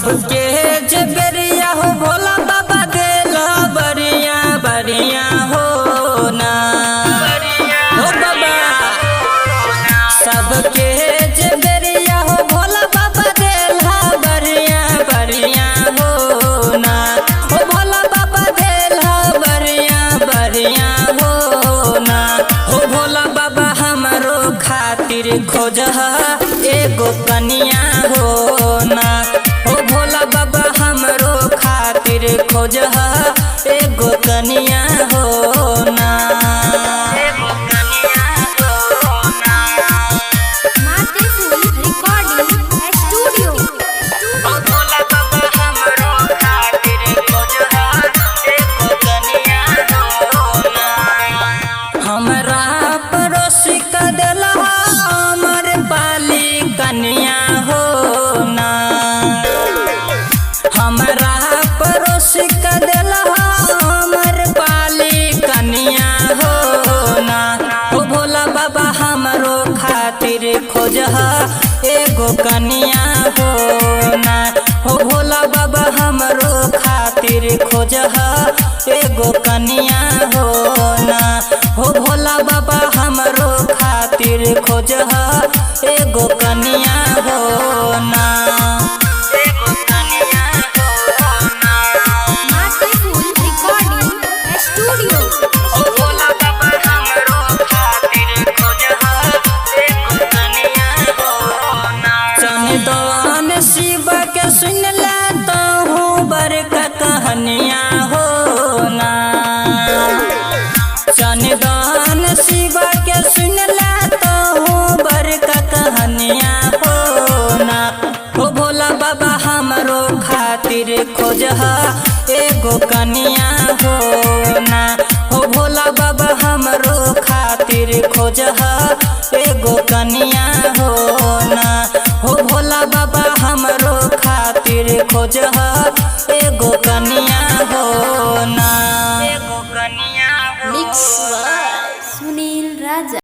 सबके जबरिया हो भोला बाबा देला बरिया बरिया हो ना हो बाबा। सबके जबरिया हो भोला बाबा देला बरिया बरिया हो ना हो भोला बाबा देला बरिया बरिया हो ना हो भोला बाबा हमरो खातिर खोज एगो कनिया हो ना हो भोला बाबा हमरो खातिर खोज एगो कनिया हो ना। हमरा पड़ोसी का दिला हमर बाली कनिया हो ना हमरा पड़ोसी का दिला हमर बाली कनिया हो ना हो भोला बाबा हमरो खातिर खोज एगो कनिया हो ना हो भोला बाबा हमरो खातिर खोज एगो कनिया हो ना हो भोला बाबा हमरो खातिर खोज एगो कनिया हो ना। चंदन शिव के सुन लेता हूँ बड़का कहानिया हो ना चंदन शिव के सुन लेता हूँ बड़का कहानिया हो ना हो भोला बाबा हमरो खातिर खोज एगो कनिया हो ना हो भोला बाबा हमरो खातिर खोज एगो कनिया हो ना हो भोला बाबा हमरो खातिर खोज